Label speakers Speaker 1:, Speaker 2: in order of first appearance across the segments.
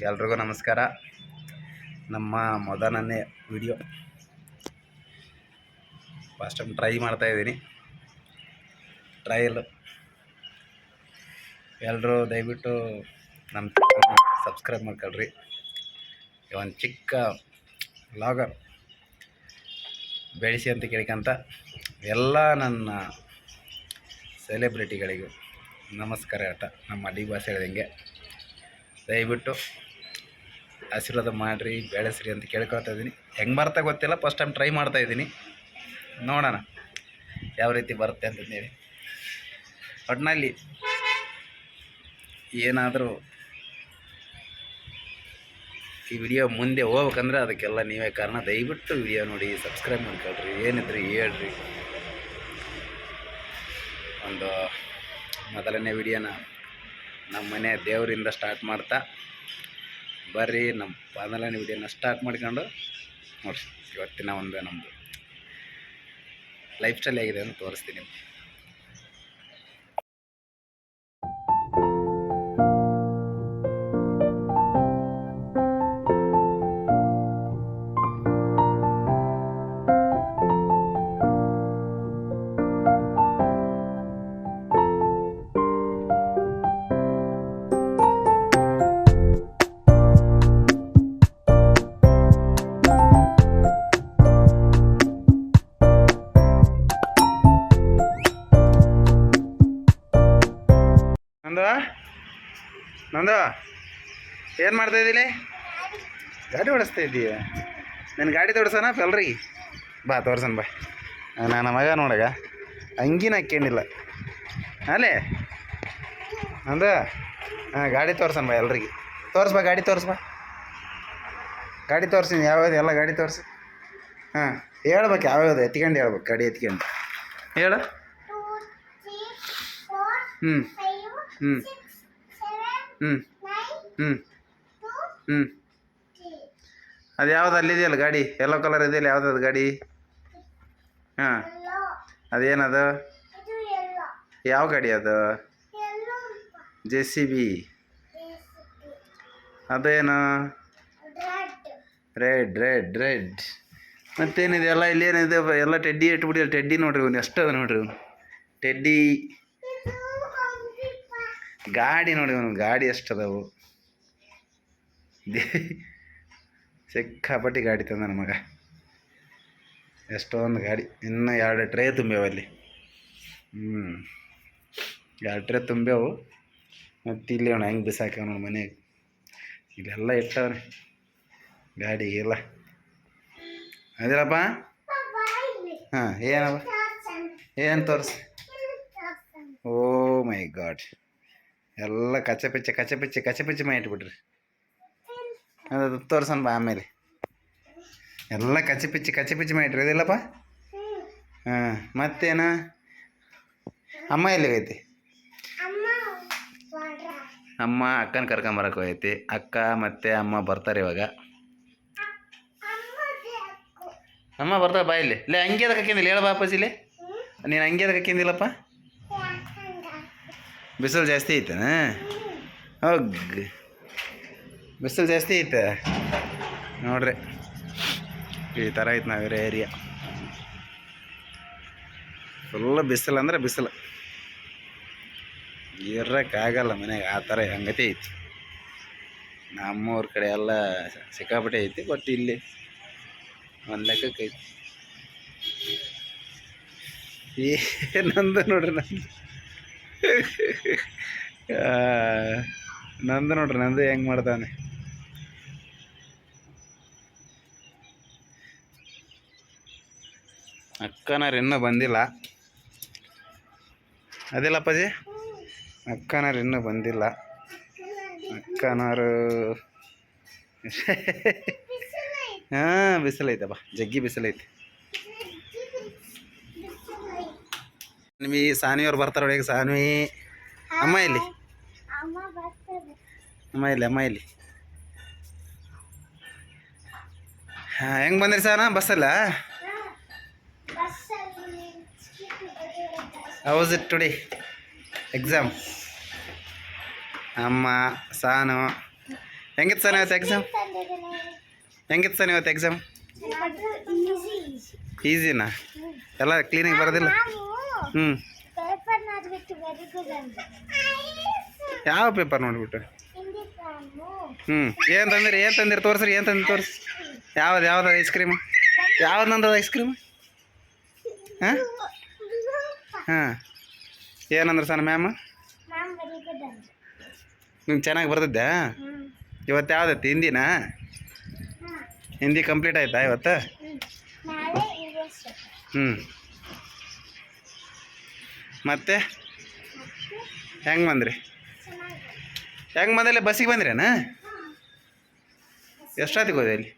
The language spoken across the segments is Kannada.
Speaker 1: ಎಲ್ರಿಗೂ ನಮಸ್ಕಾರ. ನಮ್ಮ ಮೊದಲನೇ ವಿಡಿಯೋ ಫಸ್ಟ್ ಟೈಮ್ ಟ್ರೈ ಮಾಡ್ತಾಯಿದ್ದೀನಿ. ಟ್ರಯಲ್ ಎಲ್ಲರೂ ದಯವಿಟ್ಟು ನಮ್ಮ ಸಬ್ಸ್ಕ್ರೈಬ್ ಮಾಡ್ಕೊಳ್ರಿ. ಒಂದು ಚಿಕ್ಕ ವ್ಲಾಗರ್ ಬೆಳೆಸಿ ಅಂತ ಕೇಳ್ಕೊಂತ ಎಲ್ಲ ನನ್ನ ಸೆಲೆಬ್ರಿಟಿಗಳಿಗೂ ನಮಸ್ಕಾರ. ನಮ್ಮ ಡಿ ಭಾಷೆ ಹೇಳಿದಂಗೆ ದಯವಿಟ್ಟು ಆಶೀರ್ವಾದ ಮಾಡಿರಿ, ಬೆಳೆಸ್ರಿ ಅಂತ ಕೇಳ್ಕೊಳ್ತಾ ಇದ್ದೀನಿ. ಹೆಂಗೆ ಬರ್ತಾ ಗೊತ್ತಿಲ್ಲ, ಫಸ್ಟ್ ಟೈಮ್ ಟ್ರೈ ಮಾಡ್ತಾಯಿದ್ದೀನಿ. ನೋಡೋಣ ಯಾವ ರೀತಿ ಬರುತ್ತೆ ಅಂತಂದೇಳಿ. ಒಟ್ಟಿನಲ್ಲಿ ಏನಾದರೂ ಈ ವಿಡಿಯೋ ಮುಂದೆ ಹೋಗ್ಬೇಕಂದ್ರೆ ಅದಕ್ಕೆಲ್ಲ ನೀವೇ ಕಾರಣ. ದಯವಿಟ್ಟು ವಿಡಿಯೋ ನೋಡಿ, ಸಬ್ಸ್ಕ್ರೈಬ್ ಮಾಡ್ಕೊಳ್ರಿ, ಏನಿದ್ರಿ ಹೇಳ್ರಿ. ಒಂದು ಮೊದಲನೇ ವಿಡಿಯೋನ ನಮ್ಮ ಮನೆ ದೇವರಿಂದ ಸ್ಟಾರ್ಟ್ ಮಾಡ್ತಾ ಬರ್ರಿ. ನಮ್ಮ ಮೊದಲನೇ ವಿಡಿಯೋನ ಸ್ಟಾರ್ಟ್ ಮಾಡ್ಕೊಂಡು ನೋಡಿರಿ. ಇವತ್ತಿನ ಒಂದು ನಮ್ಮದು ಲೈಫ್ ಸ್ಟೈಲ್ ಹೇಗಿದೆ ಅಂತ ತೋರಿಸ್ತೀನಿ. ನಂದು ಏನು ಮಾಡ್ತಾಯಿದ್ದೀನಿ? ಗಾಡಿ ಓಡಿಸ್ತಾ ಇದ್ದೀಯ? ನನ್ನ ಗಾಡಿ ತೋರ್ಸೋಣ ಎಲ್ರಿಗೆ? ಬಾ ತೋರ್ಸಣ ಬಾ. ನನ್ನ ಮಗ ನೋಡಗ ಅಂಗಿನ ಹಾಕ್ಕೊಂಡಿಲ್ಲ ಅಲ್ಲೇ ನಂದು. ಗಾಡಿ ತೋರ್ಸಣ ಬಾ ಎಲ್ರಿಗೆ. ತೋರಿಸ್ಬಾ ಗಾಡಿ, ತೋರಿಸ್ಬಾ ಗಾಡಿ ತೋರಿಸ್ತೀನಿ. ಯಾವ್ಯಾವ್ದು ಎಲ್ಲ ಗಾಡಿ ತೋರಿಸಿ. ಹೇಳ್ಬೇಕು ಯಾವ್ಯಾವ್ದು ಎತ್ಕೊಂಡು ಹೇಳ್ಬೇಕು. ಗಾಡಿ ಎತ್ಕೊಂಡು ಹೇಳು. ಹ್ಞೂ ಹ್ಞೂ ಹ್ಞೂ ಹ್ಞೂ ಹ್ಞೂ ಅದು ಯಾವ್ದು ಅಲ್ಲಿದೆಯಲ್ಲ ಗಾಡಿ, ಯೆಲ್ಲೋ ಕಲರ್ ಇದೆಯಲ್ಲ, ಯಾವುದದು ಗಾಡಿ? ಅದೇನದು? ಯಾವ ಗಾಡಿ ಅದು? JCB. ಅದೇನು? ರೆಡ್. ಮತ್ತೇನಿದೆ ಎಲ್ಲ? ಇಲ್ಲೇನಿದೆ ಎಲ್ಲ? ಟೆಡ್ಡಿ ಇಟ್ಬಿಡಿ. ಟೆಡ್ಡಿ ನೋಡ್ರಿ, ಇವನು ಎಷ್ಟು ಅದ ನೋಡ್ರಿ. ಇವನು ಟೆಡ್ಡಿ ಗಾಡಿ ನೋಡಿ. ಇವನು ಗಾಡಿ ಎಷ್ಟು ಅದಾವು. ಸಿಕ್ಕಾಪಟ್ಟಿ ಗಾಡಿ ತಂದ ನನ್ನ ಮಗ. ಎಷ್ಟೊಂದು ಗಾಡಿ. ಇನ್ನೂ 2 ಟ್ರೇ ತುಂಬ್ಯಾವಲ್ಲಿ. 2 ಟ್ರೇ ತುಂಬ್ಯಾವು. ಮತ್ತು ಇಲ್ಲಿ ಅವನು ಹೆಂಗೆ ಬಿಸಾಕ್ಯಾವ ನೋಡಿ ಮನೆಗೆ. ಇಲ್ಲೆಲ್ಲ ಇಟ್ಟವನೆ ಗಾಡಿ ಎಲ್ಲ. ಅದಿಲ್ಲಪ್ಪ. ಏನಪ್ಪ? ಏನು ತೋರಿಸಿ? ಓ ಮೈ ಗಾಡ್, ಎಲ್ಲ ಕಚ್ಚೆ ಪಿಚ್ಚೆ ಮಾಡಿಟ್ಬಿಟ್ರಿ. ಅದು ತೋರ್ಸಣ ಬಾ ಆಮೇಲೆ. ಎಲ್ಲ ಕಚ್ಚೆ ಪಿಚ್ಚೆ ಮಾಡಿಟ್ರಿ ಅದಿಲ್ಲಪ್ಪ. ಮತ್ತೇನು? ಅಮ್ಮ ಎಲ್ಲಿಗೈತಿ? ಅಮ್ಮ ಅಕ್ಕನ ಕರ್ಕೊಂಬರಕ್ಕೆ ಹೋಗೈತಿ. ಅಕ್ಕ ಮತ್ತು ಅಮ್ಮ ಬರ್ತಾರೆ ಇವಾಗ. ಅಮ್ಮ ಬರ್ತಾರೆ ಬಾ. ಇಲ್ಲಿ ಅಂಗಿ ಅದಕ್ಕೆ ಹಾಕಿಂದಿಲ್ಲ? ಹೇಳ ಬಾಪಸಿಲೆ. ನೀನು ಅಂಗಿ ಅದಕ್ಕೆ ಹಾಕಿಂದಿಲ್ಲಪ್ಪ. ಬಿಸಿಲು ಜಾಸ್ತಿ ಐತನ? ಹೋಗ್, ಬಿಸಿಲು ಜಾಸ್ತಿ ಐತೆ ನೋಡ್ರಿ. ಈ ಥರ ಐತೆ ನಾವಿರೋ ಏರಿಯಾ. ಫುಲ್ ಬಿಸಿಲು ಅಂದ್ರೆ ಬಿಸಿಲು, ಇರೋಕ್ಕಾಗಲ್ಲ ಮನೆಗೆ. ಆ ಥರ ಹಂಗತಿ ಐತಿ. ನಮ್ಮೂರ ಕಡೆ ಎಲ್ಲ ಸಿಕ್ಕಾಪಟ್ಟೆ ಐತಿ. ಬಟ್ ಇಲ್ಲಿ ಒಂದು ಲೆಕ್ಕಕ್ಕೆ ಐತಿ. ನಂದು ನೋಡ್ರಿ, ನಂದು ನೋಡ್ರಿ. ನಂದು ಹೆಂಗೆ ಮಾಡ್ತಾನೆ. ಅಕ್ಕನಾರು ಇನ್ನೂ ಬಂದಿಲ್ಲ. ಅದಿಲ್ಲಪ್ಪಾಜಿ, ಅಕ್ಕನಾರು ಇನ್ನೂ ಬಂದಿಲ್ಲ. ಅಕ್ಕನಾರು ಬಿಸಿಲೈತಪ್ಪ, ಜಗ್ಗಿ ಬಿಸಿಲೈತಿ. ನಿಮಗೆ ಸಾನ್ವಿಯವ್ರು ಬರ್ತಾರೆ ಒಳಗೆ. ಸಾನ್ವಿ ಅಮ್ಮ ಇಲ್ಲಿ, ಅಮ್ಮ ಇಲ್ಲಿ. ಹೆಂಗೆ ಬಂದಿರಿ ಸಾನ? ಬಸ್ಸಲ್ಲ? How was it today exam? ಅಮ್ಮ, ಸಾನು, ಹೆಂಗಿತ್ತು ಸರ್ ಇವತ್ತು ಎಕ್ಸಾಮ್? ಹೆಂಗಿತ್ತು ಸರ್ ಇವತ್ತು ಎಕ್ಸಾಮ್? ಈಸಿನಾ? ಎಲ್ಲ ಕ್ಲೀನಾಗಿ ಬರೋದಿಲ್ಲ? ಹ್ಞೂ. ಯಾವ ಪೇಪರ್ ನೋಡಿಬಿಟ್ಟು? ಹ್ಞೂ. ಏನು ತಂದಿರಿ ತೋರಿಸ್ರಿ, ಏನು ತಂದಿರಿ ತೋರಿಸಿ. ಯಾವ್ದು ಐಸ್ ಕ್ರೀಮು? ಯಾವ್ದು ನಂದು ಐಸ್ ಕ್ರೀಮು? ಹಾಂ ಹಾಂ. ಏನಂದ್ರೆ ಸಣ್ಣ ಮ್ಯಾಮ್? ನಿಮ್ಗೆ ಚೆನ್ನಾಗಿ ಬರ್ತಿದ್ದೆ? ಇವತ್ತು ಯಾವ್ದೈತಿ? ಹಿಂದಿನಾ? ಹಿಂದಿ ಕಂಪ್ಲೀಟ್ ಆಯ್ತಾ ಇವತ್ತು? ಹ್ಞೂ. ಮತ್ತೆ ಹೆಂಗೆ ಬಂದ್ರಿ? ಹೆಂಗೆ ಬಂದಲ್ಲಿ ಬಸ್ಸಿಗೆ ಬಂದ್ರೇನ? ಎಷ್ಟೊತ್ತಿಗೆ ಹೋದೆ ಅಲ್ಲಿ?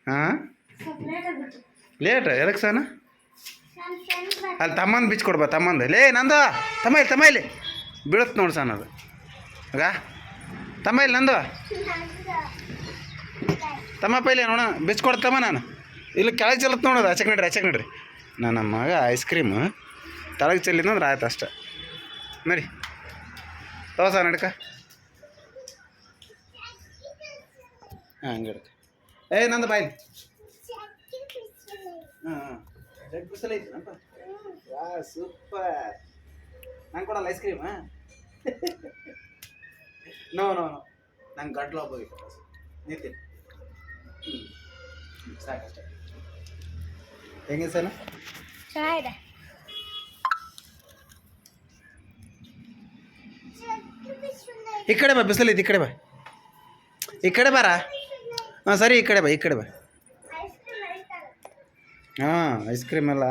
Speaker 1: ಹಾಂ, ಲೇಟ್ ಎದಕ್ಕೆ ಸನ? ಅಲ್ಲಿ ತಮ್ಮಂದು ಬಿಚ್ಚಿ ಕೊಡ್ಬಾ, ತಮ್ಮಂದು. ಲೇ ನಂದು ತಮ್ಮ ಇಲ್ಲಿ ಬೀಳುತ್ತೆ ನೋಡಿ ಸನ್ ಅದು. ಆಗ ತಮ್ಮ ಇಲ್ಲಿ ನಂದು ತಮ್ಮಪ್ಪ ಇಲ್ಲಿ ನೋಡ ಬಿಚ್ಕೊಡ್ತಮ್ಮ. ನಾನು ಇಲ್ಲಿ ಕೆಳಗೆ ಚೆಲ್ಲತ್ ನೋಡೋದು. ಆಚೆಗೆ ನಡ್ರಿ. ನನ್ನ ಮಗ ಐಸ್ ಕ್ರೀಮು ತಳಗೆ ಚೆಲ್ಲಿದ್ನಂದ್ರೆ ಆಯ್ತು ಅಷ್ಟೆ. ನಡಿ ತೋಸ ನಡ್ಕ. ಹಾಂ ಹಂಗೆ ಹಿಡ್ಕ. ನಂದು ಬಾಯ್ಲಿ. ಹಾಂ ಜಗ್ ಬಿಸಿಲು ಐತಿನಪ್ಪ. ವಾ ಸೂಪರ್. ನಂಗೆ ಕೊಡಲ್ಲ ಐಸ್ ಕ್ರೀಮ್? ನೋ ನಂಗೆ ಗಂಟ್ಲು ಹೋಗ್ಬೇಕು ನಿಂತೀನಿ. ಸಾಕಷ್ಟೆ. ಹೆಂಗೆ ಸರ್? ಈ ಕಡೆ ಬಾ, ಬಿಸಿಲೈತಿ. ಈ ಕಡೆ ಬಾರ. ಹಾಂ ಸರಿ, ಈ ಕಡೆ ಬಾ. ಹಾಂ ಐಸ್ ಕ್ರೀಮ್ ಎಲ್ಲ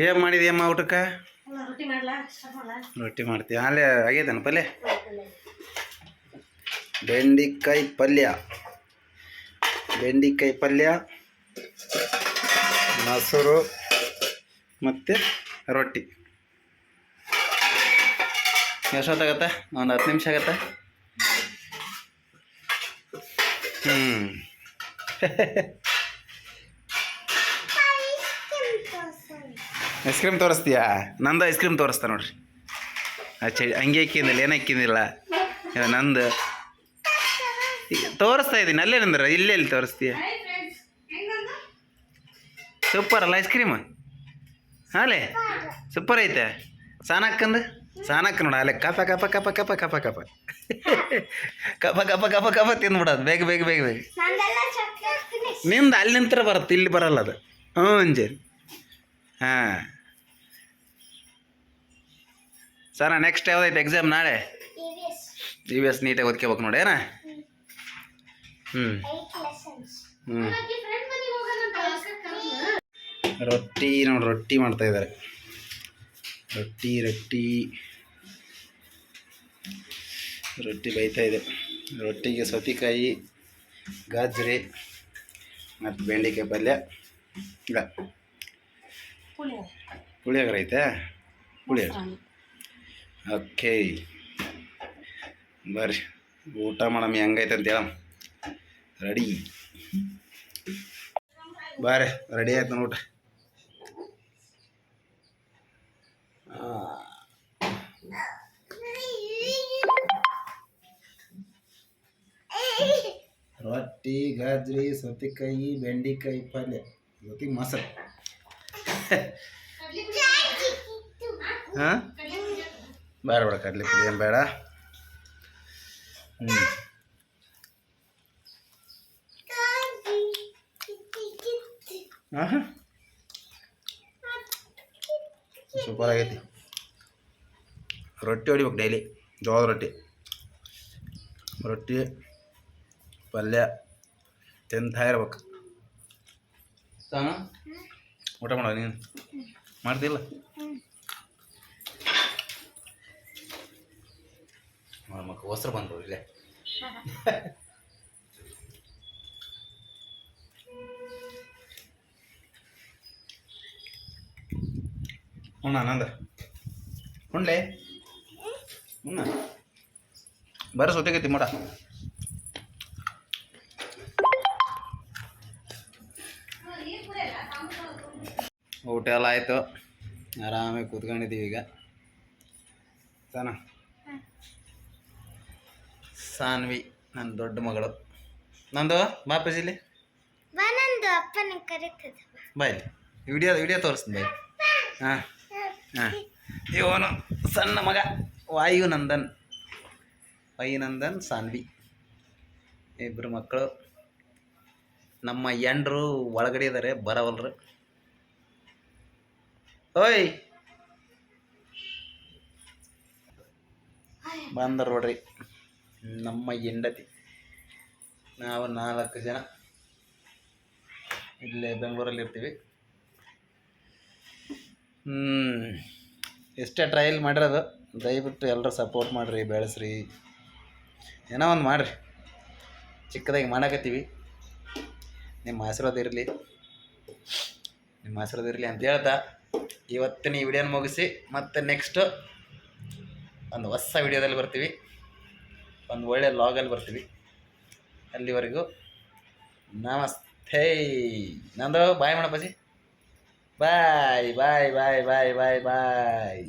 Speaker 1: ಏನು ಮಾಡಿದೆಯಮ್ಮ ಊಟಕ್ಕೆ? ರೊಟ್ಟಿ ಮಾಡ್ತೀವಿ. ಅಲ್ಲೇ ಆಗೈತೇನು ಪಲ್ಯ? ಬೆಂಡಿಕಾಯಿ ಪಲ್ಯ, ಮೊಸರು ಮತ್ತು ರೊಟ್ಟಿ. ಎಷ್ಟೊತ್ತಾಗತ್ತೆ? ಒಂದು 10 ನಿಮಿಷ ಆಗತ್ತೆ. ಐಸ್ ಕ್ರೀಮ್ ತೋರಿಸ್ತೀಯಾ? ನಂದು ಐಸ್ ಕ್ರೀಮ್ ತೋರಿಸ್ತಾ ನೋಡ್ರಿ. ಹಂಗೆ ಇಕ್ಕಿಂದಿಲ್ಲ, ಏನು ಇಕ್ಕಿಂದಿಲ್ಲ. ನಂದು ತೋರಿಸ್ತಾ ಇದ್ದೀನಿ. ಅಲ್ಲೇನಂದ್ರೆ ಇಲ್ಲೆಲ್ಲಿ ತೋರಿಸ್ತೀಯ? ಸೂಪರ್ ಅಲ್ಲ ಐಸ್ ಕ್ರೀಮ್? ಹಾಲೇ ಸೂಪರ್ ಐತೆ. ಸಾನಕ್ಕ ನೋಡ ಅಲ್ಲೇ ಕಪ ತಿಂದ್ಬಿಡೋದು. ಬೇಗ. ನಿಂದು ಅಲ್ಲಿ ನಿಂತರ ಬರುತ್ತೆ, ಇಲ್ಲಿ ಬರಲ್ಲ ಅದು. ಹ್ಞೂ ಅಂಜೇರಿ. ಹಾಂ ಸರ, ನೆಕ್ಸ್ಟ್ ಯಾವ್ದೈತೆ ಎಕ್ಸಾಮ್? ನಾಳೆ EVS ನೀಟಾಗಿ ಓದ್ಕೋಬೇಕು ನೋಡಿ. ಏನ? ಹ್ಞೂ. ರೊಟ್ಟಿ ನೋಡಿ, ರೊಟ್ಟಿ ಮಾಡ್ತಾಯಿದ್ದಾರೆ. ರೊಟ್ಟಿ ಬೇಯ್ತಾ ಇದೆ. ರೊಟ್ಟಿಗೆ ಸೌತೆಕಾಯಿ, ಗಾಜರಿ ಮತ್ತು ಬೆಂಡೆಕಾಯಿ ಪಲ್ಯ. ಇಲ್ಲ ಪುಳಿಯೋಗರೆ ಐತೆ. ಓಕೆ ಬರ್ರಿ ಊಟ ಮಾಡಮ್ಮ. ಹೆಂಗೈತೆ ಅಂತ ಹೇಳಮ್ಮ. ರೆಡಿ ಆಯ್ತು ನೋಡಿ ಊಟ. ರೊಟ್ಟಿ, ಗಾಜರಿ, ಸೌತೆಕಾಯಿ, ಬೆಂಡೆಕಾಯಿ ಪಲ್ಯ ಜೊತೆಗೆ ಮೊಸರು. ಹಾಂ ಬೇಡ ಕಡ್ಲಿ ಪುಡಿ ಏನು ಬೇಡ. ಹಾಂ ಸೂಪರ್ ಆಗೈತಿ. ರೊಟ್ಟಿ ಹೊಡಿಬೇಕು ಡೈಲಿ. ಜೋಳದ ರೊಟ್ಟಿ ಪಲ್ಯ ತಿಂತಾ ಇರ್ಬೇಕು. ಸಾನ ಊಟ ಮಾಡೋ ನೀನು ಮಾಡ್ತಿಲ್ಲ? ಮಕ್ಕ ವಸ್ತ್ರ ಬಂದರು ಇಲ್ಲೇ. ಆನಂದ ಉಣ್ಲೆ ಬರ ಸೊತೆಗೈತಿ ಮಾಡ. ಊಟ ಎಲ್ಲ ಆಯಿತು, ಆರಾಮಾಗಿ ಕೂತ್ಕೊಂಡಿದ್ದೀವಿ ಈಗ. ಸಾನ ಸಾನ್ವಿ ನನ್ನ ದೊಡ್ಡ ಮಗಳು. ನಂದು ಬಾ ಪಜಿಲಿ ಬಾಯ್, ವಿಡಿಯೋ ತೋರಿಸ್ತೀನಿ ಬಾಯ್. ಹಾಂ ಹಾಂ, ಇವನು ಸಣ್ಣ ಮಗ ವಾಯುನಂದನ್ ಸಾನ್ವಿ, ಇಬ್ಬರು ಮಕ್ಕಳು. ನಮ್ಮ ಎಂಡ್ರು ಒಳಗಡೆ ಇದ್ದಾರೆ, ಬರವಲ್ರು. ಓಯ್ ಬಂದರು ನೋಡ್ರಿ ನಮ್ಮ ಹೆಂಡತಿ. ನಾವು 4 ಜನ ಇಲ್ಲೇ ಬೆಂಗಳೂರಲ್ಲಿ ಇರ್ತೀವಿ. ಎಷ್ಟೇ ಟ್ರಯಲ್ ಮಾಡಿರೋದು, ದಯವಿಟ್ಟು ಎಲ್ಲರೂ ಸಪೋರ್ಟ್ ಮಾಡಿರಿ, ಬೆಳೆಸ್ರಿ, ಏನೋ ಒಂದು ಮಾಡಿರಿ. ಚಿಕ್ಕದಾಗಿ ಮಾಡಕತ್ತೀವಿ, ನಿಮ್ಮ ಆಶೀರ್ವಾದ ಇರಲಿ ಅಂತ ಹೇಳ್ತಾ ಇವತ್ತಿನ ಈ ವಿಡಿಯೋನ ಮುಗಿಸಿ ಮತ್ತೆ ನೆಕ್ಸ್ಟು ಒಂದು ಹೊಸ ವಿಡಿಯೋದಲ್ಲಿ ಬರ್ತೀವಿ, ಒಂದು ಒಳ್ಳೆಯ ಲಾಗಲ್ಲಿ ಬರ್ತೀವಿ. ಅಲ್ಲಿವರೆಗೂ ನಮಸ್ತೆ. ನಂದು ಬಾಯ್ ಮಾಡಪ್ಪಾಜಿ, ಬಾಯ್ ಬಾಯ್ ಬಾಯ್ ಬಾಯ್ ಬಾಯ್ ಬಾಯ್.